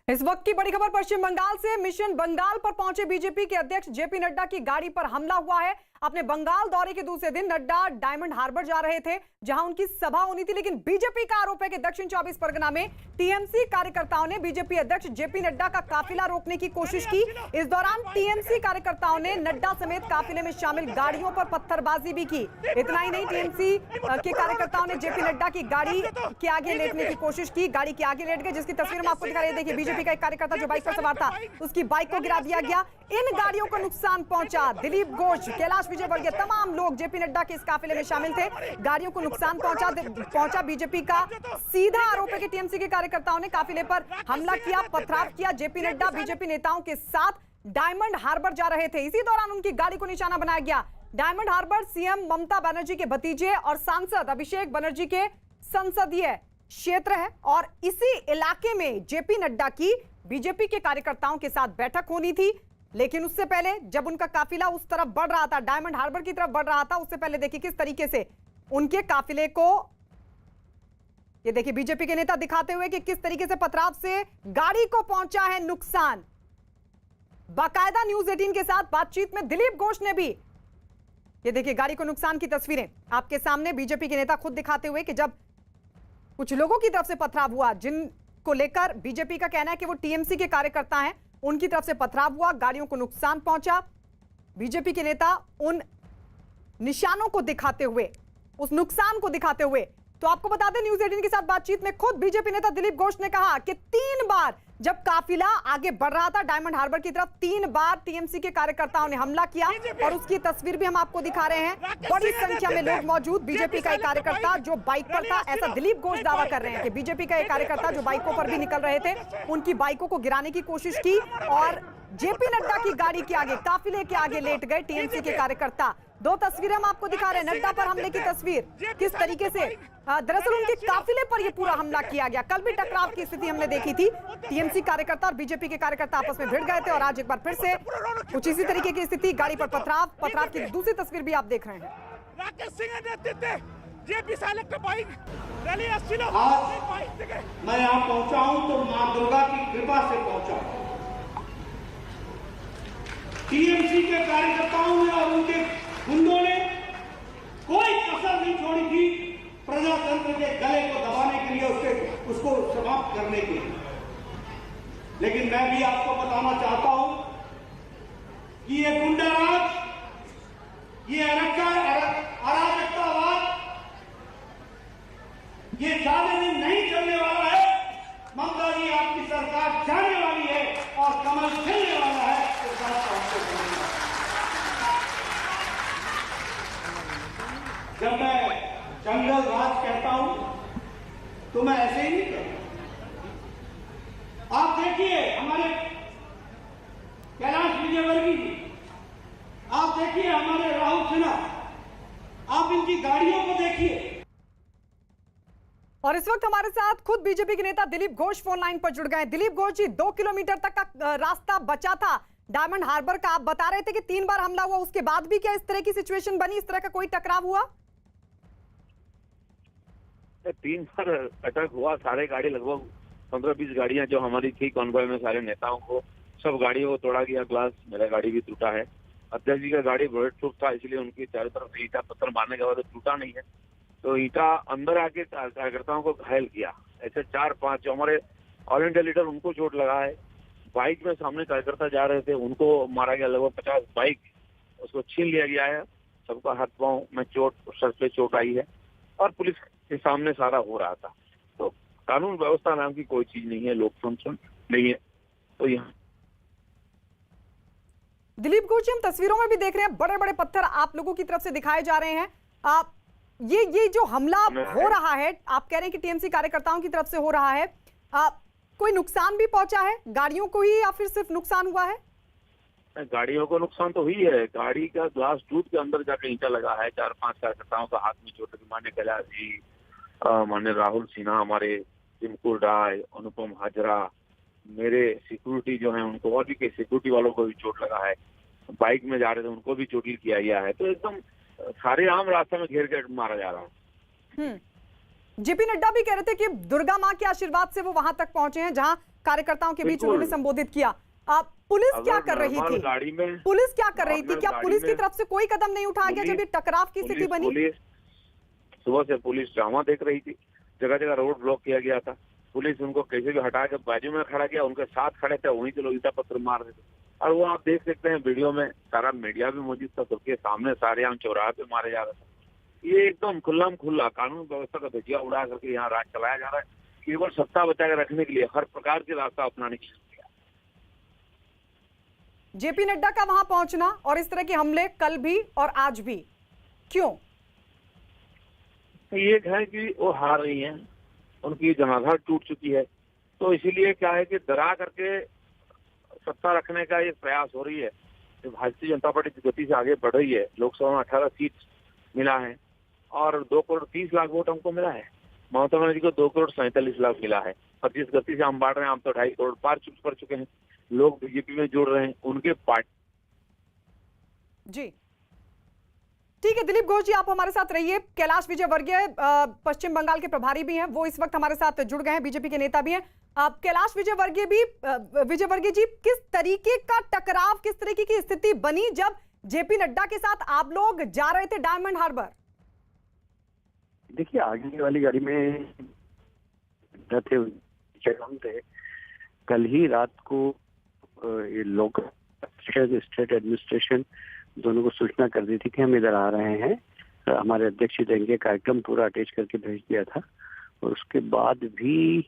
इस वक्त की बड़ी खबर पश्चिम बंगाल से। मिशन बंगाल पर पहुंचे बीजेपी के अध्यक्ष जेपी नड्डा की गाड़ी पर हमला हुआ है। अपने बंगाल दौरे के दूसरे दिन नड्डा डायमंड हार्बर जा रहे थे, जहां उनकी सभा होनी थी, लेकिन बीजेपी का आरोप है कि दक्षिण 24 परगना में टीएमसी कार्यकर्ताओं ने बीजेपी अध्यक्ष जेपी नड्डा का काफिला रोकने की कोशिश की। इस दौरान टीएमसी कार्यकर्ताओं ने नड्डा समेत काफिले में शामिल गाड़ियों पर पत्थरबाजी भी की। इतना ही नहीं, टीएमसी के कार्यकर्ताओं ने जेपी नड्डा की गाड़ी के आगे लेटने की कोशिश की, गाड़ी के आगे लेट गए, जिसकी तस्वीर हम आपको दिखा रहे हैं। देखिए, बीजेपी का एक कार्यकर्ता जो बाइक पर सवार था, उसकी बाइक को गिरा दिया गया। इन गाड़ियों को नुकसान पहुंचा। दिलीप घोष, कैलाश विजयवर्गीय, तमाम लोग जेपी नड्डा के इस काफिले में शामिल थे। गाड़ियों को नुकसान पहुंचा। बीजेपी का सीधा आरोप है कि टीएमसी के कार्यकर्ताओं ने काफिले पर हमला किया, पथराव किया। जेपी नड्डा बीजेपी नेताओं के साथ डायमंड हार्बर जा रहे थे। इसी दौरान उनकी गाड़ी को निशाना बनाया गया। Diamond harbour CM Mamata Banerjee के भतीजे और सांसद अभिषेक बनर्जी के संसदीय क्षेत्र है, और इसी इलाके में जेपी नड्डा की बीजेपी के कार्यकर्ताओं के साथ बैठक होनी थी। लेकिन उससे पहले जब उनका काफिला उस तरफ बढ़ रहा था, डायमंड हार्बर की तरफ बढ़ रहा था, उससे पहले देखिए किस तरीके से उनके काफिले को, ये देखिए बीजेपी के नेता दिखाते हुए कि किस तरीके से पथराव से गाड़ी को पहुंचा है नुकसान। बाकायदा न्यूज 18 के साथ बातचीत में दिलीप घोष ने भी, ये देखिए गाड़ी को नुकसान की तस्वीरें आपके सामने, बीजेपी के नेता खुद दिखाते हुए कि जब कुछ लोगों की तरफ से पथराव हुआ, जिनको लेकर बीजेपी का कहना है कि वो टीएमसी के कार्यकर्ता हैं, उनकी तरफ से पथराव हुआ, गाड़ियों को नुकसान पहुंचा। बीजेपी के नेता उन निशानों को दिखाते हुए, उस नुकसान को दिखाते हुए, तो आपको बता दें न्यूज 18 के साथ बातचीत में खुद बीजेपी नेता दिलीप घोष ने कहा कि 3 बार जब काफिला आगे बढ़ रहा था डायमंड हार्बर की तरफ, 3 बार टीएमसी के कार्यकर्ताओं ने हमला किया, और उसकी तस्वीर भी हम आपको दिखा रहे हैं। बड़ी संख्या में लोग मौजूद। बीजेपी का एक कार्यकर्ता जो बाइक पर था, ऐसा दिलीप घोष दावा कर रहे हैं कि बीजेपी का एक कार्यकर्ता जो बाइकों पर भी निकल रहे थे, उनकी बाइकों को गिराने की कोशिश की, और जेपी नड्डा की गाड़ी के आगे, काफिले के आगे लेट गए टीएमसी के कार्यकर्ता। 2 तस्वीरें हम आपको दिखा रहे हैं। नड्डा पर हमले की तस्वीर, किस तरीके से दरअसल उनके काफिले पर यह पूरा हमला किया गया। कल भी टकराव की स्थिति हमने देखी थी, टीएमसी कार्यकर्ता और बीजेपी के कार्यकर्ता आपस में भिड़ गए थे, और आज एक बार फिर से कुछ इसी तरीके की स्थिति। गाड़ी पर पथराव की दूसरी तस्वीर भी आप देख रहे हैं। राकेश सिंह नेतृत्व जेपी सालेक्ट बाइक रैली मैं यहाँ पहुंचा हूँ तो मां दुर्गा की कृपा से पहुंचा। टीएमसी के कार्यकर्ताओं ने और उनके गुंडों ने कोई कसर नहीं छोड़ी थी प्रजातंत्र के गले को दबाने के लिए, उसको समाप्त करने के लिए। लेकिन मैं भी आपको बताना चाहता हूं कि ये गुंडाराज, ये अराजकतावाद, ये ज्यादा दिन नहीं चलने वाला है। ममता जी, आपकी सरकार जाने वाली है और कमल खिलने वाला है। इस बात को हमको समझना। जब मैं जंगल राज कहता हूं तो मैं ऐसे ही नहीं कहता। आप देखिए हमारे कैलाश विजयवर्गीय जी, आप देखिए हमारे राहुल सिन्हा, आप इनकी गाड़ियों को देखिए। और इस वक्त हमारे साथ खुद बीजेपी के नेता दिलीप घोष फोन लाइन पर जुड़ गए। दिलीप घोष जी, 2 किलोमीटर तक का रास्ता बचा था डायमंड हार्बर का। आप बता रहे थे कि 3 बार हमला हुआ, उसके बाद भी क्या इस तरह की सिचुएशन बनी, इस तरह का कोई टकराव हुआ? 3 बार अटैक हुआ। सारे गाड़ी, लगभग 15-20 गाड़ियां जो हमारी थी कॉन्वॉय में, सारे नेताओं को, सब गाड़ियों को तोड़ा गया। ग्लास, मेरा गाड़ी भी टूटा है। अध्यक्ष जी का गाड़ी बुलेट प्रूफ था, इसलिए उनकी चारों तरफ ईटा पत्थर मारने के बाद टूटा नहीं है। तो ईटा अंदर आके कार्यकर्ताओं को घायल किया। ऐसे 4-5 जो हमारे ऑल इंडिया लीडर, उनको चोट लगा है। बाइक में सामने कार्यकर्ता जा रहे थे, उनको मारा गया। लगभग 50 बाइक उसको छीन लिया गया है। सबका हाथ पांव में चोट, सर पे चोट आई है, और पुलिस के सामने सारा हो रहा था। तो कानून व्यवस्था नाम की कोई चीज नहीं है, लोकतंत्र नहीं है। तो यहाँ दिलीप घोष जी, हम तस्वीरों में भी देख रहे हैं बड़े बड़े पत्थर आप लोगों की तरफ से दिखाए जा रहे हैं। आप ये जो हमला हो रहा है, आप कह रहे हैं कि टीएमसी कार्यकर्ताओं की तरफ से हो रहा है, कोई नुकसान भी पहुंचा है गाड़ियों को ही, या फिर सिर्फ नुकसान हुआ है? गाड़ियों को नुकसान तो हुई है। गाड़ी का ग्लास टूट के अंदर जाकर ईंटा लगा है। 4-5 कार्यकर्ताओं का हाथ में चोट लगी। मान्य कैलाश जी, मान्य राहुल सिन्हा, हमारे टिंकुर राय, अनुपम हाजरा, मेरे सिक्योरिटी जो है उनको, और भी कई सिक्योरिटी वालों को भी चोट लगा है। बाइक में जा रहे थे उनको भी चोट किया गया है। तो एकदम सारे आम रास्ते में घेर के मारा जा रहा है। जेपी नड्डा भी कह रहे थे कि दुर्गा मां के आशीर्वाद से वो वहां तक पहुंचे हैं जहां कार्यकर्ताओं के बीच बिल्कुल। उन्होंने संबोधित किया। पुलिस क्या कर रही नॉर्मल थी? गाड़ी में पुलिस क्या कर रही थी? नॉर्मल क्या गाड़ी पुलिस की में तरफ से कोई कदम नहीं उठाया गया जब ये टकराव की स्थिति बनी? पुलिस सुबह से पुलिस ड्रामा देख रही थी, जगह जगह रोड ब्लॉक किया गया था, पुलिस उनको कैसे भी हटा के बाजू में खड़ा किया, उनके साथ खड़े थे, वहीं के लोग ईटा पत्थर मार रहे थे। और वो आप देख सकते हैं वीडियो में, सारा मीडिया भी मौजूद था, सबके सामने सारे आम चौराहे पे मारे जा रहे थे। ये एकदम खुल्ला कानून व्यवस्था का धजिया उड़ा करके यहाँ राज चलाया जा रहा है, केवल सत्ता बचा के रखने के लिए, हर प्रकार के रास्ता अपनाने के लिए। जेपी नड्डा का वहां पहुंचना और इस तरह के हमले कल भी और आज भी, क्यों? एक है कि वो हार रही हैं, उनकी जनाधार टूट चुकी है, तो इसीलिए क्या है कि डरा करके सत्ता रखने का एक प्रयास हो रही है। जो भारतीय जनता पार्टी की गति से आगे बढ़ रही है, लोकसभा में 18 सीट मिला है और 2 करोड़ 30 लाख वोट हमको मिला है। ममता बनर्जी को 2 करोड़ 47 लाख मिला है, और जिस गति से हम बढ़ रहे हैं, हम तो 2.5 करोड़ पार कर चुके हैं। लोग बीजेपी में जुड़ रहे हैं, उनके पार्टी। जी ठीक है, दिलीप घोष जी आप हमारे साथ रहिए। कैलाश विजयवर्गीय पश्चिम बंगाल के प्रभारी भी हैं, वो इस वक्त हमारे साथ जुड़ गए हैं, बीजेपी के नेता भी हैं। कैलाश विजयवर्गीय जी, किस तरीके का टकराव, किस तरीके की स्थिति बनी जब जेपी नड्डा के साथ आप लोग जा रहे थे डायमंड हार्बर? देखिए, आगे वाली गाड़ी में थे। कल ही रात को ये लोकल स्टेट एडमिनिस्ट्रेशन दोनों को सूचना कर दी थी कि हम इधर आ रहे हैं। हमारे अध्यक्ष देंगे कार्यक्रम पूरा अटैच करके भेज दिया था, और उसके बाद भी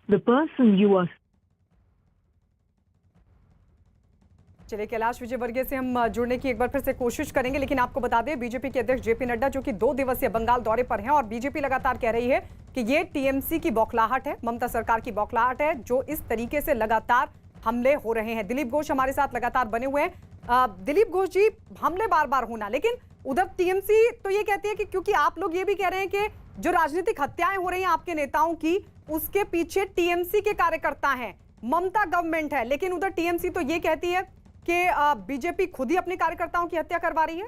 The person you are चलिए, कैलाश विजयवर्गीय से हम जुड़ने की एक बार फिर से कोशिश करेंगे, लेकिन आपको बता दें बीजेपी के अध्यक्ष जेपी नड्डा जो कि 2 दिवसीय बंगाल दौरे पर हैं, और बीजेपी लगातार कह रही है कि ये टीएमसी की बौखलाहट है, ममता सरकार की बौखलाहट है, जो इस तरीके से लगातार हमले हो रहे हैं। दिलीप घोष हमारे साथ लगातार बने हुए हैं। दिलीप घोष जी, हमले बार बार होना, लेकिन उधर टीएमसी तो ये कहती है कि क्योंकि आप लोग ये भी कह रहे हैं कि जो राजनीतिक हत्याएं हो रही हैं आपके नेताओं की, उसके पीछे टीएमसी के कार्यकर्ता हैं, ममता गवर्नमेंट है, लेकिन उधर टीएमसी तो ये कहती है कि बीजेपी खुद ही अपने कार्यकर्ताओं की हत्या करवा रही है।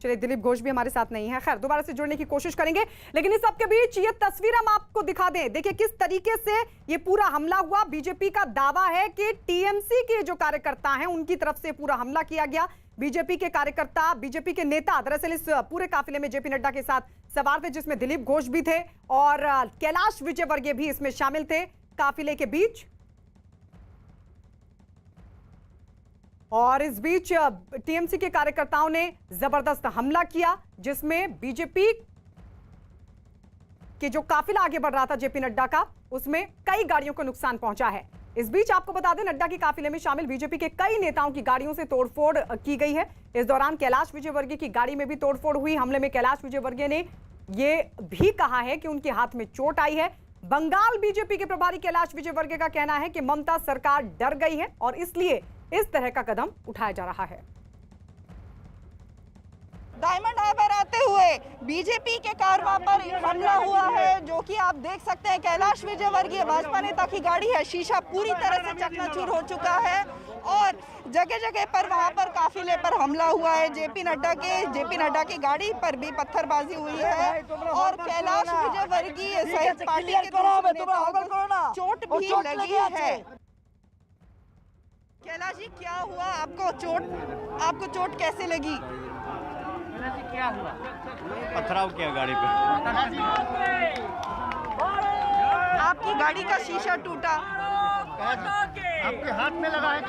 चलिए, दिलीप घोष भी हमारे साथ नहीं है, खैर दोबारा से जुड़ने की कोशिश करेंगे, लेकिन इस सबके बीच ये तस्वीर हम आपको दिखा दें। देखिए किस तरीके से ये पूरा हमला हुआ। बीजेपी का दावा है कि टीएमसी के जो कार्यकर्ता हैं उनकी तरफ से पूरा हमला किया गया। बीजेपी के कार्यकर्ता, बीजेपी के नेता दरअसल इस पूरे काफिले में जेपी नड्डा के साथ सवार थे, जिसमें दिलीप घोष भी थे और कैलाश विजयवर्गीय भी इसमें शामिल थे काफिले के बीच। और इस बीच टीएमसी के कार्यकर्ताओं ने जबरदस्त हमला किया, जिसमें बीजेपी के जो काफिला आगे बढ़ रहा था जेपी नड्डा का, उसमें कई गाड़ियों को नुकसान पहुंचा है। इस बीच आपको बता दें, नड्डा के काफिले में शामिल बीजेपी के कई नेताओं की गाड़ियों से तोड़फोड़ की गई है। इस दौरान कैलाश विजयवर्गीय की गाड़ी में भी तोड़फोड़ हुई। हमले में कैलाश विजयवर्गीय ने यह भी कहा है कि उनके हाथ में चोट आई है। बंगाल बीजेपी के प्रभारी कैलाश विजयवर्गीय का कहना है कि ममता सरकार डर गई है और इसलिए इस तरह का कदम उठाया जा रहा है। डायमंड हार्बर आते हुए बीजेपी के कारवां पर हमला हुआ है, जो कि आप देख सकते हैं। कैलाश विजयवर्गीय भाजपा नेता की गाड़ी है, शीशा पूरी तरह से चकनाचूर हो चुका है और जगह जगह पर वहां पर काफिले पर हमला हुआ है। जेपी नड्डा की गाड़ी पर भी पत्थरबाजी हुई है और कैलाश विजयवर्गीय सहित पार्टी के चोट भी लगी है। कैलाश जी, क्या हुआ? आपको चोट कैसे लगी? क्या हुआ? पथराव किया गाड़ी पे। आपकी गाड़ी का शीशा टूटा, आपके हाथ में लगा है।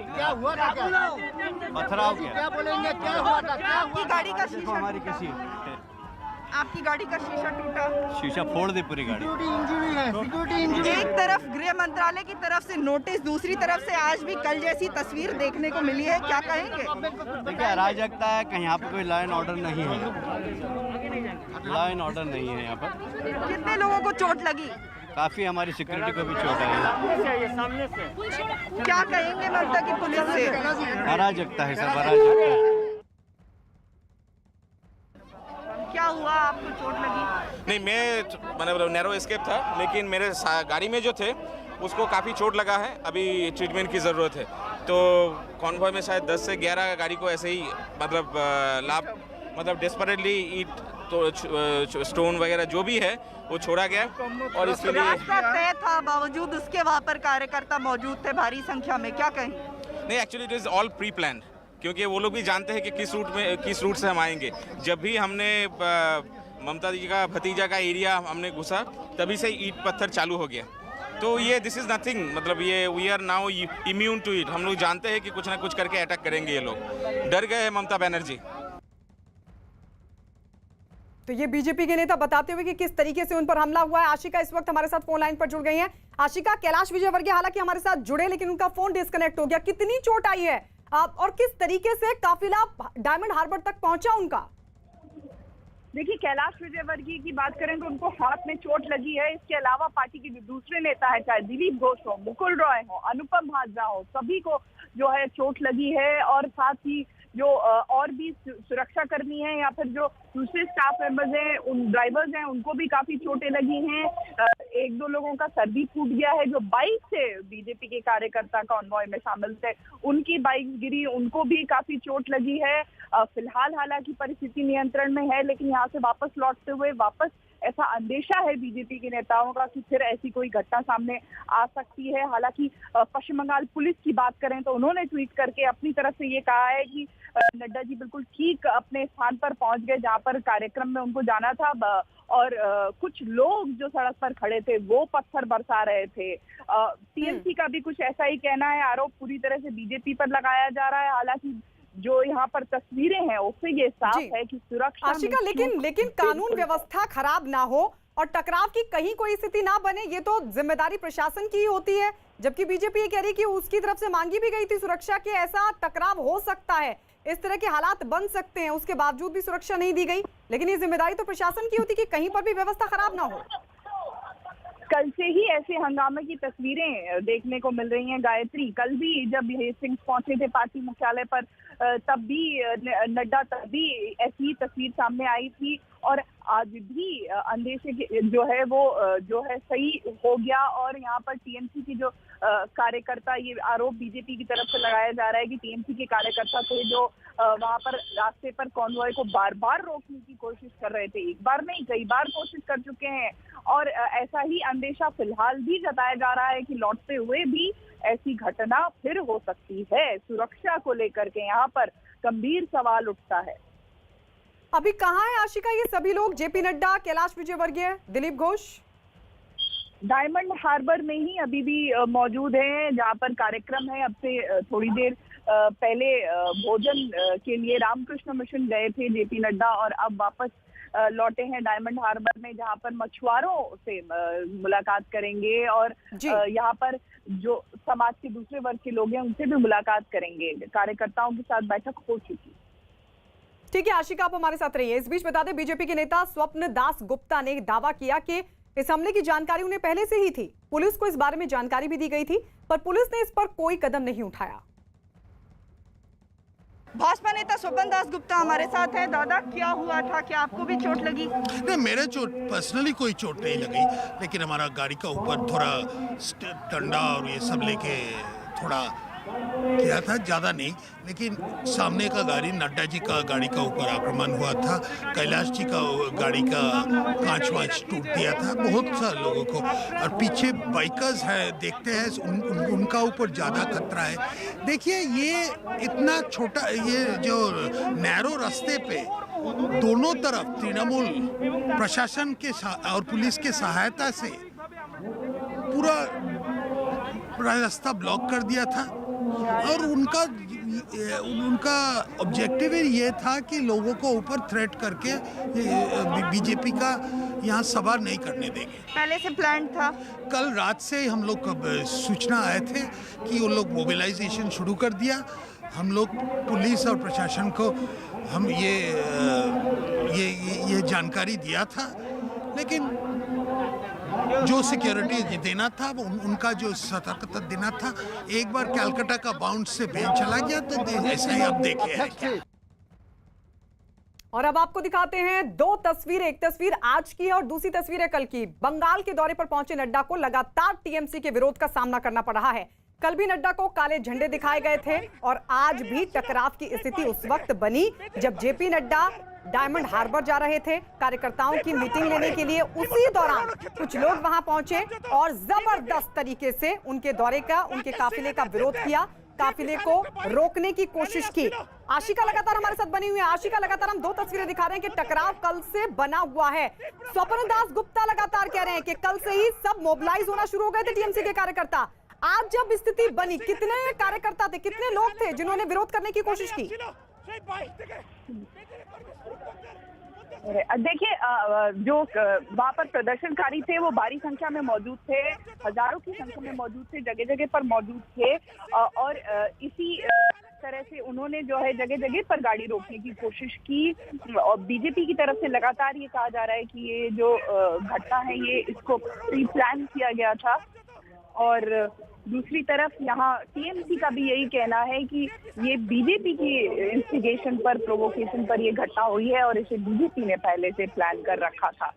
क्या हुआ था? पथराव किया। क्या बोलेंगे? क्या हुआ था? आपकी गाड़ी का शीशा हमारी किसी आपकी गाड़ी का शीशा टूटा, शीशा फोड़ दी पूरी गाड़ी। इंजरी है, सिक्योरिटी इंजरी। एक तरफ गृह मंत्रालय की तरफ से नोटिस, दूसरी तरफ से आज भी कल जैसी तस्वीर देखने को मिली है, क्या कहेंगे? देखिए, अराजकता है, कहीं यहाँ पे कोई लॉ एंड ऑर्डर नहीं है। लॉ एंड ऑर्डर नहीं है यहाँ पर। कितने लोगों को चोट लगी? काफी हमारी सिक्योरिटी को भी चोट आई है। क्या कहेंगे ममता की पुलिस से? अराजकता है सब, अराजकता है। क्या हुआ? आपको चोट लगी? नहीं, मैं मतलब नैरो एस्केप था, लेकिन मेरे गाड़ी में जो थे उसको काफ़ी चोट लगा है, अभी ट्रीटमेंट की ज़रूरत है। तो कॉन्वॉय में शायद 10 से 11 गाड़ी को ऐसे ही मतलब डेस्परेटली ईट तो स्टोन वगैरह जो भी है वो छोड़ा गया और इसके लिए रास्ता तय था, बावजूद उसके वहाँ पर कार्यकर्ता मौजूद थे भारी संख्या में, क्या कहें? नहीं, actually it is all pre planned, क्योंकि वो लोग भी जानते हैं कि किस रूट से हम आएंगे। जब भी हमने ममता जी का भतीजा का एरिया हमने घुसा, तभी से ईंट पत्थर चालू हो गया। तो ये दिस इज़ नथिंग, मतलब ये we are now immune to it. हम लोग जानते हैं कि कुछ ना कुछ करके अटैक करेंगे ये लोग। डर गए हैं ममता बनर्जी। तो ये बीजेपी के नेता बताते हुए कि किस तरीके से उन पर हमला हुआ है। आशिका इस वक्त हमारे साथ फोन लाइन पर जुड़ गई हैं। आशिका, कैलाश विजयवर्गीय हालांकि हमारे साथ जुड़े, लेकिन उनका फोन डिस्कनेक्ट हो गया। कितनी चोट आई है और किस तरीके से काफिला डायमंड हार्बर तक पहुंचा उनका? देखिए, कैलाश विजयवर्गीय की बात करें तो उनको हाथ में चोट लगी है। इसके अलावा पार्टी के जो दूसरे नेता है, चाहे दिलीप घोष हो, मुकुल रॉय हो, अनुपम हाजरा हो, सभी को जो है चोट लगी है। और साथ ही जो और भी सुरक्षा कर्मी हैं या फिर जो दूसरे स्टाफ मेंबर्स हैं, उन ड्राइवर्स हैं, उनको भी काफी चोटें लगी हैं। एक दो लोगों का सर भी फूट गया है। जो बाइक से बीजेपी के कार्यकर्ता कॉन्वॉय में शामिल थे, उनकी बाइक गिरी, उनको भी काफी चोट लगी है। फिलहाल हालांकि परिस्थिति नियंत्रण में है, लेकिन यहाँ से वापस लौटते हुए ऐसा अंदेशा है बीजेपी के नेताओं का कि फिर ऐसी कोई घटना सामने आ सकती है। हालांकि पश्चिम बंगाल पुलिस की बात करें तो उन्होंने ट्वीट करके अपनी तरफ से ये कहा है कि नड्डा जी बिल्कुल ठीक अपने स्थान पर पहुंच गए जहां पर कार्यक्रम में उनको जाना था। और कुछ लोग जो सड़क पर खड़े थे वो पत्थर बरसा रहे थे। टीएमसी का भी कुछ ऐसा ही कहना है। आरोप पूरी तरह से बीजेपी पर लगाया जा रहा है। हालांकि जो यहाँ पर तस्वीरें हैं उससे ये साफ है कि सुरक्षा आशिका, लेकिन कानून व्यवस्था खराब ना हो और टकराव की कहीं कोई स्थिति ना बने, ये तो जिम्मेदारी प्रशासन की ही होती है। जबकि बीजेपी ये कह रही कि उसकी तरफ से मांगी भी गई थी सुरक्षा के, ऐसा टकराव हो सकता है, इस तरह के हालात बन सकते हैं, उसके बावजूद भी सुरक्षा नहीं दी गई। लेकिन ये जिम्मेदारी तो प्रशासन की होती कि कहीं पर भी व्यवस्था खराब ना हो। कल से ही ऐसे हंगामे की तस्वीरें देखने को मिल रही हैं। गायत्री, कल भी जब ये सिंह पहुंचे थे पार्टी मुख्यालय पर, तब भी नड्डा, तब भी ऐसी तस्वीर सामने आई थी। और आज भी अंदेशे जो है वो जो है सही हो गया। और यहाँ पर टीएमसी की जो कार्यकर्ता, ये आरोप बीजेपी की तरफ से लगाया जा रहा है कि टीएमसी के कार्यकर्ता थे जो वहां पर रास्ते पर कॉन्वॉय को बार बार रोकने की कोशिश कर रहे थे। एक बार नहीं, कई बार कोशिश कर चुके हैं। और ऐसा ही अंदेशा फिलहाल भी जताया जा रहा है कि लौटते हुए भी ऐसी घटना फिर हो सकती है। सुरक्षा को लेकर के यहाँ पर गंभीर सवाल उठता है। अभी कहाँ है आशिका ये सभी लोग? जेपी नड्डा, कैलाश विजयवर्गीय, दिलीप घोष? डायमंड हार्बर में ही अभी भी मौजूद हैं, जहाँ पर कार्यक्रम है। अब से थोड़ी देर पहले भोजन के लिए रामकृष्ण मिशन गए थे जेपी नड्डा और अब वापस लौटे हैं डायमंड हार्बर में, जहाँ पर मछुआरों से मुलाकात करेंगे और यहाँ पर जो समाज के दूसरे वर्ग के लोग हैं उनसे भी मुलाकात करेंगे। कार्यकर्ताओं के साथ बैठक हो चुकी। ठीक है आशिका, आप हमारे साथ रहिए। इस बीच बता दें, बीजेपी के नेता स्वप्न दास गुप्ता ने दावा किया कि इस हमले की जानकारी उन्हें पहले से ही थी। पुलिस को इस बारे में जानकारी भी दी गई थी, पर पुलिस ने इस पर कोई कदम नहीं उठाया। भाजपा नेता स्वप्न दास गुप्ता हमारे साथ हैं। दादा, क्या हुआ था? क्या आपको भी चोट लगी? नहीं, मेरे चोट पर्सनली कोई चोट नहीं लगी, लेकिन हमारा गाड़ी का ऊपर थोड़ा डंडा और ये सब लेके थोड़ा किया था, ज़्यादा नहीं। लेकिन सामने का गाड़ी, नड्डा जी का गाड़ी का ऊपर आक्रमण हुआ था। कैलाश जी का गाड़ी का कांच वांच टूट दिया था, बहुत सारे लोगों को। और पीछे बाइकर्स है, देखते हैं उनका ऊपर ज़्यादा खतरा है। देखिए, ये इतना छोटा, ये जो नैरो रास्ते पे दोनों तरफ तृणमूल प्रशासन के और पुलिस के सहायता से पूरा रास्ता ब्लॉक कर दिया था। और उनका ऑब्जेक्टिव ये था कि लोगों को ऊपर थ्रेट करके बीजेपी का यहाँ सभा नहीं करने देंगे। पहले से प्लान था। कल रात से हम लोग सूचना आए थे कि उन लोग मोबिलाइजेशन शुरू कर दिया। हम लोग पुलिस और प्रशासन को हम ये जानकारी दिया था, लेकिन जो सिक्योरिटी देना था, उनका जो सतर्कता देना था, एक बार कलकत्ता का बाउंड से बेंच चला गया, तो ऐसा ही आप देखे हैं क्या। और अब आपको दिखाते हैं दो तस्वीरें, एक तस्वीर आज की है और दूसरी तस्वीर है कल की। बंगाल के दौरे पर पहुंचे नड्डा को लगातार टीएमसी के विरोध का सामना करना पड़ रहा है। कल भी नड्डा को काले झंडे दिखाए गए थे और आज भी टकराव की स्थिति उस वक्त बनी जब जेपी नड्डा डायमंड हार्बर जा रहे थे कार्यकर्ताओं की मीटिंग लेने के लिए। उसी दौरान कुछ लोग वहां पहुंचे और जबरदस्त तरीके से उनके दौरे का, उनके काफिले का विरोध किया, काफिले को रोकने की कोशिश की। आशिका लगातार हमारे साथ बनी हुई है। आशिका, लगातार हम दो तस्वीरें दिखा रहे हैं कि टकराव कल से बना हुआ है। स्वप्न दास गुप्ता लगातार कह रहे हैं कि कल से ही सब मोबिलाइज होना शुरू हो गए थे टीएमसी के कार्यकर्ता। आज जब स्थिति बनी, कितने कार्यकर्ता थे, कितने लोग थे जिन्होंने विरोध करने की कोशिश की? देखिए, जो वहाँ पर प्रदर्शनकारी थे वो भारी संख्या में मौजूद थे, हजारों की संख्या में मौजूद थे, जगह जगह पर मौजूद थे और इसी तरह से उन्होंने जो है जगह जगह पर गाड़ी रोकने की कोशिश की। और बीजेपी की तरफ से लगातार ये कहा जा रहा है कि ये जो घटना है ये इसको प्री प्लान किया गया था। और दूसरी तरफ यहाँ टीएमसी का भी यही कहना है कि ये बीजेपी की इंस्टिगेशन पर, प्रोवोकेशन पर ये घटना हुई है और इसे बीजेपी ने पहले से प्लान कर रखा था।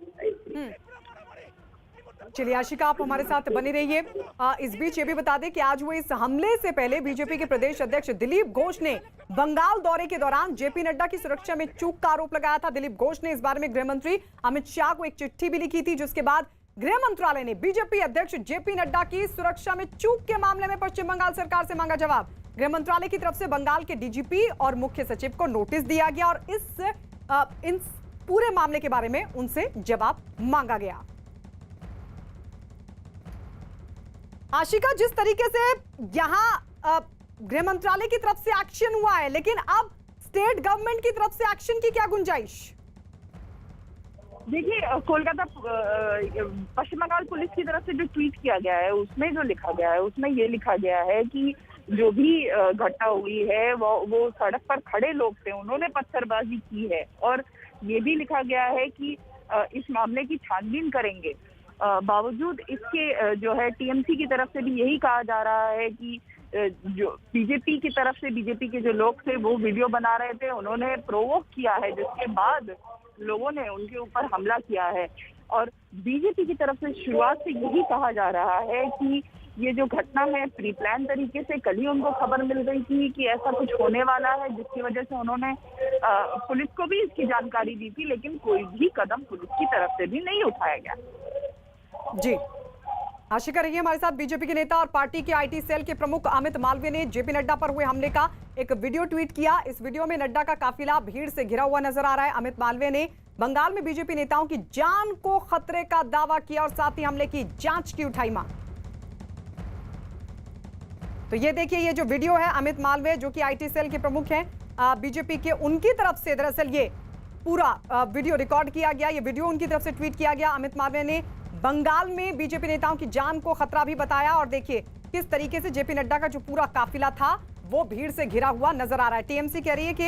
चलिए आशिका, आप हमारे साथ बने रहिए। इस बीच ये भी बता दें कि आज हुए इस हमले से पहले बीजेपी के प्रदेश अध्यक्ष दिलीप घोष ने बंगाल दौरे के दौरान जेपी नड्डा की सुरक्षा में चूक का आरोप लगाया था। दिलीप घोष ने इस बारे में गृह मंत्री अमित शाह को एक चिट्ठी भी लिखी थी, जिसके बाद गृह मंत्रालय ने बीजेपी अध्यक्ष जेपी नड्डा की सुरक्षा में चूक के मामले में पश्चिम बंगाल सरकार से मांगा जवाब। गृह मंत्रालय की तरफ से बंगाल के डीजीपी और मुख्य सचिव को नोटिस दिया गया और इन पूरे मामले के बारे में उनसे जवाब मांगा गया। आशिका, जिस तरीके से यहां गृह मंत्रालय की तरफ से एक्शन हुआ है, लेकिन अब स्टेट गवर्नमेंट की तरफ से एक्शन की क्या गुंजाइश? देखिए, कोलकाता पश्चिम बंगाल पुलिस की तरफ से जो ट्वीट किया गया है उसमें जो लिखा गया है उसमें ये लिखा गया है कि जो भी घटना हुई है वो सड़क पर खड़े लोग थे, उन्होंने पत्थरबाजी की है। और ये भी लिखा गया है कि इस मामले की छानबीन करेंगे। बावजूद इसके जो है टीएमसी की तरफ से भी यही कहा जा रहा है कि जो बीजेपी की तरफ से, बीजेपी के जो लोग थे वो वीडियो बना रहे थे, उन्होंने प्रोवोक किया है, जिसके बाद लोगों ने उनके ऊपर हमला किया है। और बीजेपी की तरफ से शुरुआत से यही कहा जा रहा है कि ये जो घटना है प्री प्लान तरीके से, कल ही उनको खबर मिल गई थी कि ऐसा कुछ होने वाला है, जिसकी वजह से उन्होंने पुलिस को भी इसकी जानकारी दी थी, लेकिन कोई भी कदम पुलिस की तरफ से भी नहीं उठाया गया। जी, आशिका रही है हमारे साथ। बीजेपी के नेता और पार्टी के आईटी सेल के प्रमुख अमित मालवीय ने जेपी नड्डा पर हुए हमले का एक वीडियो ट्वीट किया। इस वीडियो में नड्डा का काफिला भीड़ से घिरा हुआ नजर आ रहा है। अमित मालवीय ने बंगाल में बीजेपी नेताओं की जान को खतरे का दावा किया और साथ ही हमले की जांच की उठाई मांग। तो ये देखिए, ये जो वीडियो है, अमित मालवीय जो कि आईटी सेल के प्रमुख हैं बीजेपी के, उनकी तरफ से दरअसल ये पूरा वीडियो रिकॉर्ड किया गया, ये वीडियो उनकी तरफ से ट्वीट किया गया। अमित मालवीय ने बंगाल में बीजेपी नेताओं की जान को खतरा भी बताया और देखिए किस तरीके से जेपी नड्डा का जो पूरा काफिला था वो भीड़ से घिरा हुआ नजर आ रहा है। टीएमसी कह रही है कि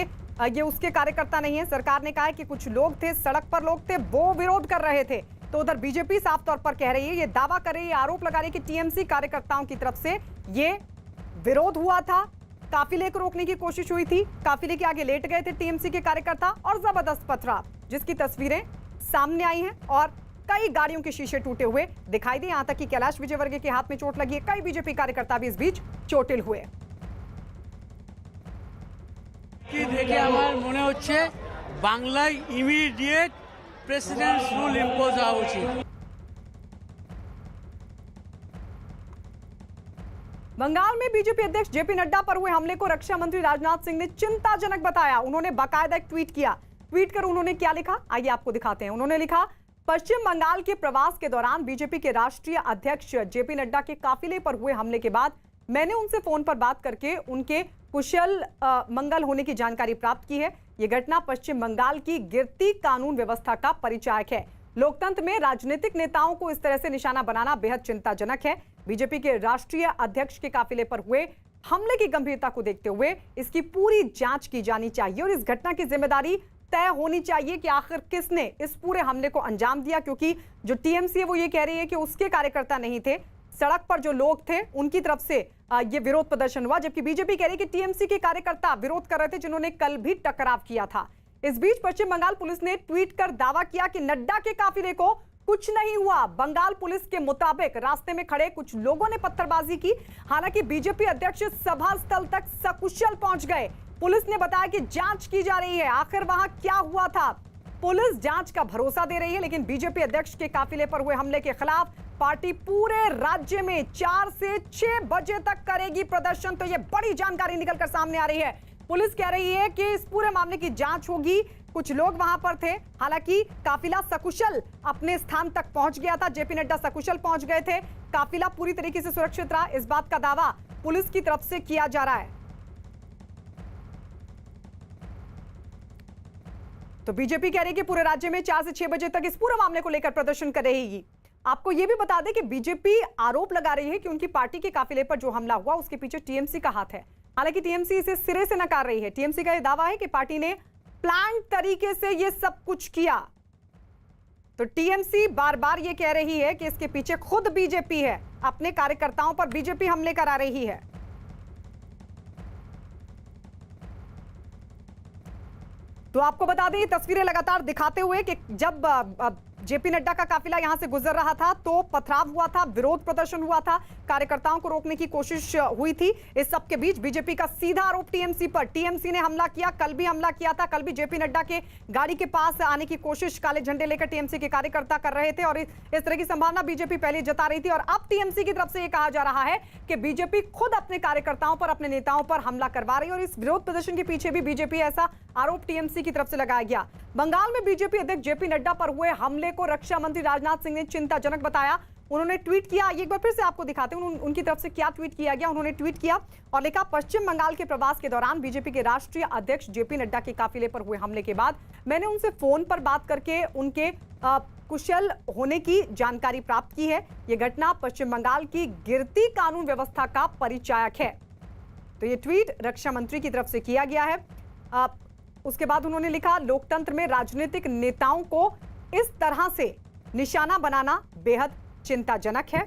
ये उसके कार्यकर्ता नहीं है। सरकार ने कहा है कि कुछ लोग थे, सड़क पर लोग थे, वो विरोध कर रहे थे। तो उधर बीजेपी साफ तौर पर कह रही है, ये दावा कर रही है, आरोप लगा रही है कि टीएमसी कार्यकर्ताओं की तरफ से ये विरोध हुआ था, काफिले को रोकने की कोशिश हुई थी, काफिले के आगे लेट गए थे टीएमसी के कार्यकर्ता और जबरदस्त पथराव, जिसकी तस्वीरें सामने आई हैं और कई गाड़ियों के शीशे टूटे हुए दिखाई दिए। यहां तक कि कैलाश विजयवर्गीय के हाथ में चोट लगी है। कई बीजेपी कार्यकर्ता भी इस बीच चोटिल हुए। দেখে আমার মনে হচ্ছে বাংলায় ইমিডিয়েট প্রেসিডেন্টস রুল ইম্পোজ হওয়া উচিত। बंगाल में बीजेपी अध्यक्ष जेपी नड्डा पर हुए हमले को रक्षा मंत्री राजनाथ सिंह ने चिंताजनक बताया। उन्होंने बाकायदा एक ट्वीट किया। ट्वीट कर उन्होंने क्या लिखा, आइए आपको दिखाते हैं। उन्होंने लिखा, पश्चिम बंगाल के प्रवास के दौरान बीजेपी के राष्ट्रीय अध्यक्ष जेपी नड्डा के काफिले पर हुए हमले के बाद मैंने उनसे फोन पर बात करके उनके कुशल मंगल होने की जानकारी प्राप्त की है। यह घटना पश्चिम बंगाल की गिरती कानून व्यवस्था का परिचायक है। लोकतंत्र में राजनीतिक नेताओं को इस तरह से निशाना बनाना बेहद चिंताजनक है। बीजेपी के राष्ट्रीय अध्यक्ष के काफिले पर हुए हमले की गंभीरता को देखते हुए इसकी पूरी जांच की जानी चाहिए और इस घटना की जिम्मेदारी तय होनी चाहिए कि आखिर किसने इस पूरे हमले को अंजाम दिया, क्योंकि जो टीएमसी है वो ये कह रही है कि उसके कार्यकर्ता नहीं थे, सड़क पर जो लोग थे उनकी तरफ से ये विरोध प्रदर्शन हुआ, जबकि बीजेपी कह रही है कि टीएमसी के कार्यकर्ता विरोध कर रहे थे जिन्होंने कल भी टकराव किया था। इस बीच पश्चिम बंगाल पुलिस ने ट्वीट कर दावा किया कि नड्डा के काफिले को कुछ नहीं हुआ। बंगाल पुलिस के मुताबिक रास्ते में खड़े कुछ लोगों ने पत्थरबाजी की। हालांकि बीजेपी अध्यक्ष सभा स्थल तक सकुशल पहुंच गए। पुलिस ने बताया कि जांच की जा रही है, आखिर वहां क्या हुआ था। पुलिस जांच का भरोसा दे रही है, लेकिन बीजेपी अध्यक्ष के काफिले पर हुए हमले के खिलाफ पार्टी पूरे राज्य में 4 से 6 बजे तक करेगी प्रदर्शन। तो यह बड़ी जानकारी निकलकर सामने आ रही है। पुलिस कह रही है कि इस पूरे मामले की जांच होगी। कुछ लोग वहां पर थे, हालांकि काफिला सकुशल अपने स्थान तक पहुंच गया था। जेपी नड्डा सकुशल पहुंच गए थे। काफिला पूरी तरीके से सुरक्षित रहा, इस बात का दावा पुलिस की तरफ से किया जा रहा है। तो बीजेपी कह रही है कि पूरे राज्य में 4 से 6 बजे तक इस पूरे मामले को लेकर प्रदर्शन कर रहेगी। आपको यह भी बता दें कि बीजेपी आरोप लगा रही है कि उनकी पार्टी के काफिले पर जो हमला हुआ उसके पीछे टीएमसी का हाथ है। हालांकि टीएमसी इसे सिरे से नकार रही है। टीएमसी का यह दावा है कि पार्टी ने प्लान तरीके से यह सब कुछ किया। तो टीएमसी बार बार यह कह रही है कि इसके पीछे खुद बीजेपी है, अपने कार्यकर्ताओं पर बीजेपी हमले करा रही है। तो आपको बता दें, ये तस्वीरें लगातार दिखाते हुए कि जब जेपी नड्डा का काफिला यहां से गुजर रहा था तो पथराव हुआ था, विरोध प्रदर्शन हुआ था, कार्यकर्ताओं को रोकने की कोशिश हुई थी। इस सब के बीच बीजेपी का सीधा आरोप टीएमसी पर। टीएमसी ने हमला किया, कल भी हमला किया था। कल भी जेपी नड्डा के गाड़ी के पास आने की कोशिश काले झंडे लेकर टीएमसी के कार्यकर्ता कर रहे थे और इस तरह की संभावना बीजेपी पहले जता रही थी। और अब टीएमसी की तरफ से यह कहा जा रहा है कि बीजेपी खुद अपने कार्यकर्ताओं पर, अपने नेताओं पर हमला करवा रही है और इस विरोध प्रदर्शन के पीछे भी बीजेपी, ऐसा आरोप टीएमसी की तरफ से लगाया गया। बंगाल में बीजेपी अध्यक्ष जेपी नड्डा पर हुए हमले को रक्षा मंत्री राजनाथ सिंह ने चिंताजनक बताया। उन्होंने ट्वीट किया, एक बार फिर से आपको दिखाते हैं उनकी तरफ से क्या ट्वीट किया गया। उन्होंने ट्वीट किया और लिखा, पश्चिम बंगाल के प्रवास के दौरान बीजेपी के राष्ट्रीय अध्यक्ष जेपी नड्डा के काफिले पर हुए हमले के बाद मैंने उनसे फोन पर बात करके उनके कुशल होने की जानकारी प्राप्त की है। यह घटना पश्चिम बंगाल की गिरती कानून व्यवस्था का परिचायक है। तो यह ट्वीट रक्षा मंत्री की तरफ से किया गया है। उसके बाद उन्होंने लिखा, लोकतंत्र में राजनीतिक नेताओं को इस तरह से निशाना बनाना बेहद चिंताजनक है।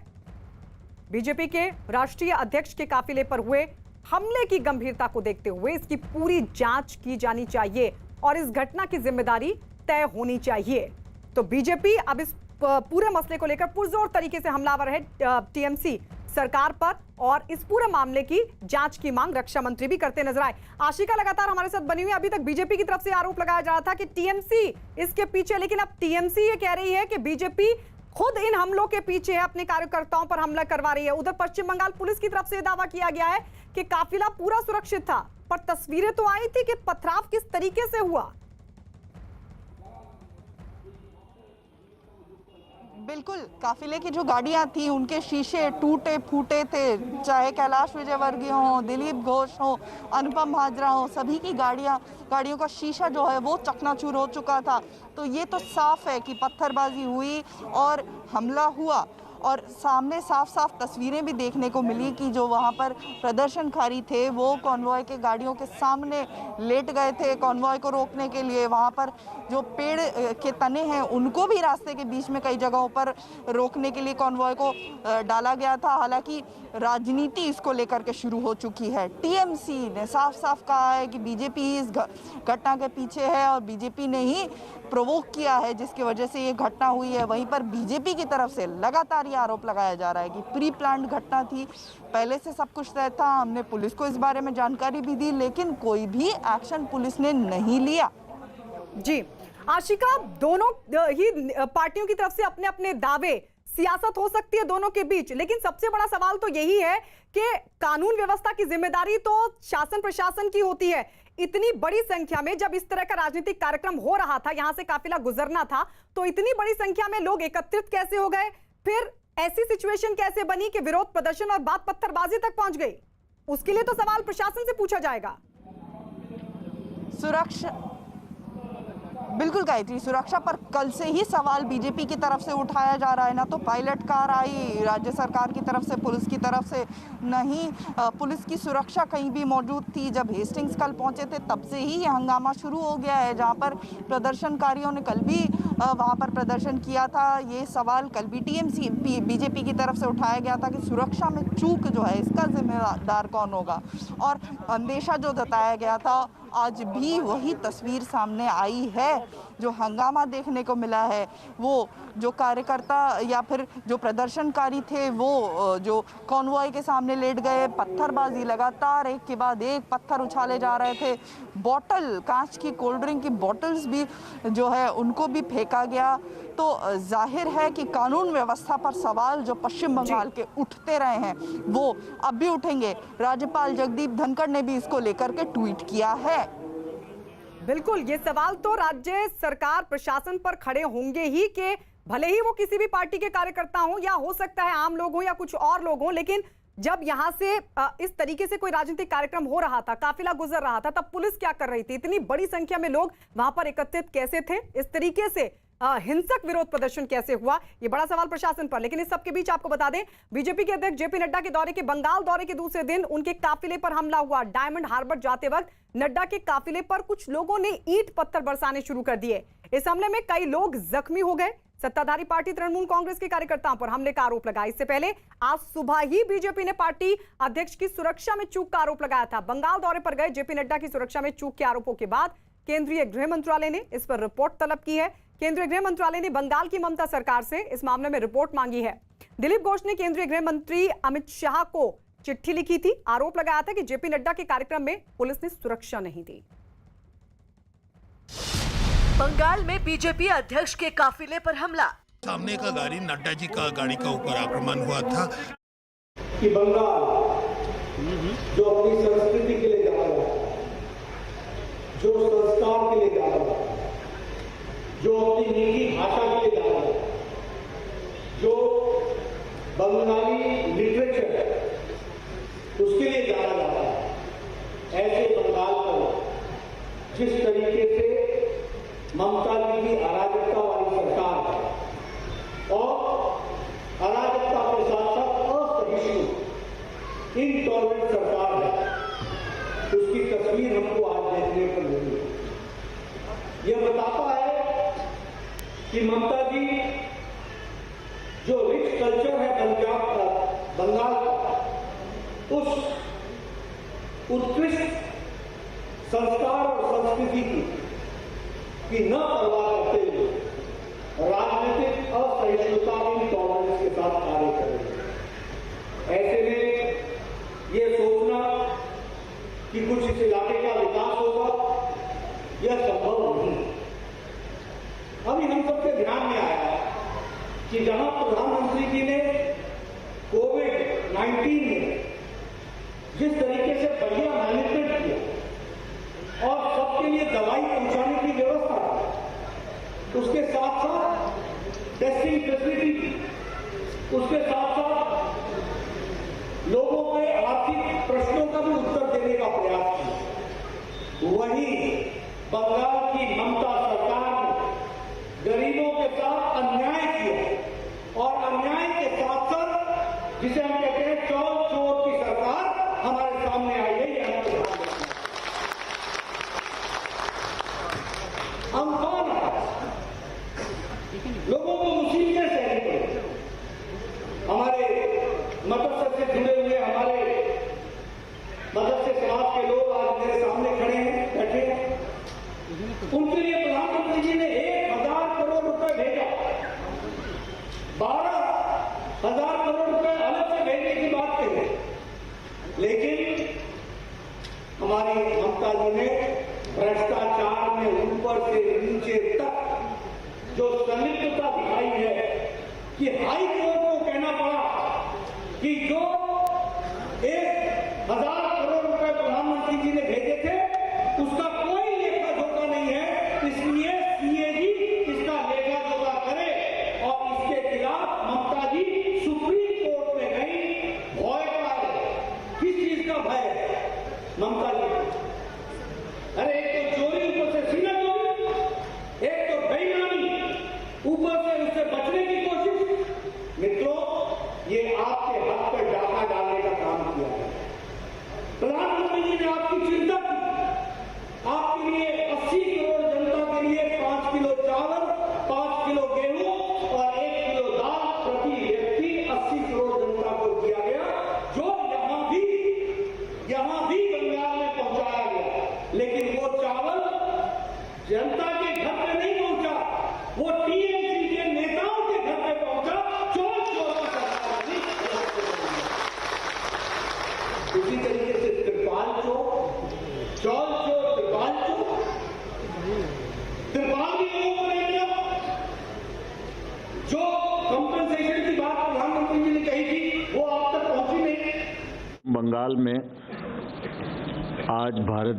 बीजेपी के राष्ट्रीय अध्यक्ष के काफिले पर हुए हमले की गंभीरता को देखते हुए इसकी पूरी जांच की जानी चाहिए और इस घटना की जिम्मेदारी तय होनी चाहिए। तो बीजेपी अब इस पूरे मसले को लेकर पुरजोर तरीके से हमलावर है टीएमसी सरकार पर और इस पूरे मामले की जांच की मांग रक्षा मंत्री भी करते नजर आए। आशिका लगातार हमारे साथ बनी हुई। अभी तक बीजेपी की तरफ से आरोप लगाया जा रहा था कि टीएमसी इसके पीछे, लेकिन अब टीएमसी ये कह रही है कि बीजेपी खुद इन हमलों के पीछे है, अपने कार्यकर्ताओं पर हमला करवा रही है। उधर पश्चिम बंगाल पुलिस की तरफ से दावा किया गया है कि काफिला पूरा सुरक्षित था, पर तस्वीरें तो आई थी कि पथराव किस तरीके से हुआ। बिल्कुल, काफिले की जो गाड़ियां थी उनके शीशे टूटे फूटे थे, चाहे कैलाश विजयवर्गीय हो, दिलीप घोष हो, अनुपम हाजरा हो, सभी की गाड़ियों का शीशा जो है वो चकनाचूर हो चुका था। तो ये तो साफ है कि पत्थरबाजी हुई और हमला हुआ और सामने साफ साफ तस्वीरें भी देखने को मिली कि जो वहाँ पर प्रदर्शनकारी थे वो कॉन्वॉय के गाड़ियों के सामने लेट गए थे कॉन्वॉय को रोकने के लिए। वहाँ पर जो पेड़ के तने हैं उनको भी रास्ते के बीच में कई जगहों पर रोकने के लिए कॉन्वॉय को डाला गया था। हालांकि राजनीति इसको लेकर के शुरू हो चुकी है। टीएमसी ने साफ साफ कहा है कि बीजेपी इस घटना के पीछे है और बीजेपी ने ही प्रोवोक किया है जिसकी वजह से ये घटना हुई है। वहीं पर बीजेपी की तरफ से लगातार ये आरोप लगाया जा रहा है कि प्री प्लान्ड घटना थी, पहले से सब कुछ तय था। हमने पुलिस को इस बारे में जानकारी भी दी लेकिन कोई भी एक्शन पुलिस ने नहीं लिया। जी आशिका, दोनों ही पार्टियों की तरफ से अपने अपने दावे, सियासत हो सकती है दोनों के बीच, लेकिन सबसे बड़ा सवाल तो यही है कि कानून व्यवस्था की जिम्मेदारी तो शासन प्रशासन की होती है। इतनी बड़ी संख्या में जब इस तरह का राजनीतिक कार्यक्रम हो रहा था, यहां से काफिला गुजरना था, तो इतनी बड़ी संख्या में लोग एकत्रित कैसे हो गए? फिर ऐसी सिचुएशन कैसे बनी कि विरोध प्रदर्शन और बात पत्थरबाजी तक पहुंच गई? उसके लिए तो सवाल प्रशासन से पूछा जाएगा। सुरक्षा, बिल्कुल गायत्री, सुरक्षा पर कल से ही सवाल बीजेपी की तरफ से उठाया जा रहा है। ना तो पायलट कार आई राज्य सरकार की तरफ से, पुलिस की तरफ से, नहीं पुलिस की सुरक्षा कहीं भी मौजूद थी। जब हेस्टिंग्स कल पहुंचे थे तब से ही ये हंगामा शुरू हो गया है, जहां पर प्रदर्शनकारियों ने कल भी वहां पर प्रदर्शन किया था। ये सवाल कल भी टीएमसी बीजेपी की तरफ से उठाया गया था कि सुरक्षा में चूक जो है इसका जिम्मेदार कौन होगा, और अंदेशा जो जताया गया था आज भी वही तस्वीर सामने आई है। जो हंगामा देखने को मिला है, वो जो कार्यकर्ता या फिर जो प्रदर्शनकारी थे वो जो कॉन्वॉय के सामने लेट गए, पत्थरबाजी लगातार एक के बाद एक पत्थर उछाले जा रहे थे, बॉटल कांच की कोल्ड ड्रिंक की बॉटल्स भी जो है उनको भी फेंका गया। तो जाहिर है कि कानून व्यवस्था पर सवाल जो पश्चिम बंगाल के उठते रहे हैं वो अब भी उठेंगे। राज्यपाल जगदीप धनखड़ ने भी इसको लेकर के ट्वीट किया है। बिल्कुल, ये सवाल तो राज्य सरकार प्रशासन पर खड़े होंगे ही कि भले ही वो किसी भी पार्टी के कार्यकर्ता हो या हो सकता है आम लोग हो या कुछ और लोग हो, लेकिन जब यहां से इस तरीके से कोई राजनीतिक कार्यक्रम हो रहा था, काफिला गुजर रहा था, तब पुलिस क्या कर रही थी? इतनी बड़ी संख्या में लोग वहां पर एकत्रित कैसे थे? इस तरीके से हिंसक विरोध प्रदर्शन कैसे हुआ? ये बड़ा सवाल प्रशासन पर। लेकिन इस सबके बीच आपको बता दें, बीजेपी के अध्यक्ष जेपी नड्डा के दौरे के बंगाल दौरे के दूसरे दिन उनके काफिले पर हमला हुआ। डायमंड हार्बर जाते वक्त नड्डा के काफिले पर कुछ लोगों ने ईंट पत्थर बरसाने शुरू कर दिए। इस हमले में कई लोग जख्मी हो गए। सत्ताधारी पार्टी तृणमूल कांग्रेस के कार्यकर्ताओं पर हमले का आरोप लगाया। इससे पहले आज सुबह ही बीजेपी ने पार्टी अध्यक्ष की सुरक्षा में चूक का आरोप लगाया था। बंगाल दौरे पर गए जेपी नड्डा की सुरक्षा में चूक के आरोपों के बाद केंद्रीय गृह मंत्रालय ने इस पर रिपोर्ट तलब की है। केंद्रीय गृह मंत्रालय ने बंगाल की ममता सरकार से इस मामले में रिपोर्ट मांगी है। दिलीप घोष ने केंद्रीय गृह मंत्री अमित शाह को चिट्ठी लिखी थी। आरोप लगाया था कि जेपी नड्डा के कार्यक्रम में पुलिस ने सुरक्षा नहीं दी। बंगाल में बीजेपी अध्यक्ष के काफिले पर हमला। सामने का गाड़ी नड्डा जी का गाड़ी का ऊपर आक्रमण हुआ था। कि बंगाल जो अपनी संस्कृति के लिए जाना जाता है, जो संस्कार के लिए जाना जाता है, जो अपनी मीठी भाषा के लिए जाना जाता है, जो बंगाली लिटरेचर है उसके लिए जाना जाता है, ऐसे बंगाल पर जिस तरीके से ममता जी की अराजकता वाली सरकार है और अराजकता के साथ साथ असहिष्णु इनटॉलरेंट सरकार है, उसकी तस्वीर हमको आज देखने को मिली है। यह बताता है कि ममता जी जो रिच कल्चर है पंजाब का, बंगाल का, उस उत्कृष्ट संस्कार और संस्कृति की न परवाह करते हुए राजनीतिक असहिष्णुता इंटॉलरेंस के साथ कार्य कर रहे हैं। ऐसे में यह सोचना कि कुछ इस इलाके का विकास होगा, यह संभव नहीं है। अभी हम सबके ध्यान में आया कि जहां प्रधानमंत्री जी ने कोविड-19 में जिस तरीके से बढ़िया मैनेजमेंट किया और सबके लिए दवाई पहुंचाने की व्यवस्था की, उसके साथ साथ टेस्टिंग फैसिलिटी, उसके साथ साथ लोगों के आर्थिक प्रश्नों का भी उत्तर देने का प्रयास किया। वहीं बंगाल की ममता सरकार ने गरीबों के साथ अन्याय किया और अन्याय के साथ साथ जिसे हम कहते हैं चौल चोर की सरकार हमारे सामने आई है। हम कौन है? लोगों को मुसीबतें सहनी पड़ी। हमारे मदरसे से जुड़े हुए हमारे मदरसे समाज के लोग आज मेरे सामने खड़े हैं, बैठे हैं। उनके लिए प्रधानमंत्री जी ने 1,000 करोड़ रुपए भेजा, 12,000 करोड़ रुपए अलग से भेजने की बात कही, लेकिन हमारी ममता जी ने भ्रष्टाचार में ऊपर से नीचे तक जो संलिप्तता दिखाई है कि हाई कोर्ट को कहना पड़ा कि जो 1,000 करोड़ रुपए प्रधानमंत्री जी ने भेजे थे उसका कोई लेखा जोखा नहीं है, इसलिए सीएजी इसका लेखा जोखा करे। और इसके खिलाफ ममता जी सुप्रीम कोर्ट में गई। भय का किस चीज का भय है ममता जी? अरे एक तो चोरी, ऊपर से सीना चोरी, एक तो बेईमानी, ऊपर से उससे बचने की कोशिश। मित्रों, ये आपके हाथ पर डाका डालने का काम किया है। प्रधानमंत्री जी ने आपकी चिंता की, आपके लिए 80 करोड़ जनता के लिए 5 किलो चावल, 5 किलो गेहूं और 1 किलो दाल प्रति व्यक्ति 80 करोड़ जनता को दिया गया, जो यहां भी बंगाल में पहुंचाया गया। लेकिन वो चावल जनता के घर में नहीं पहुंचा। बंगाल में आज भारतीय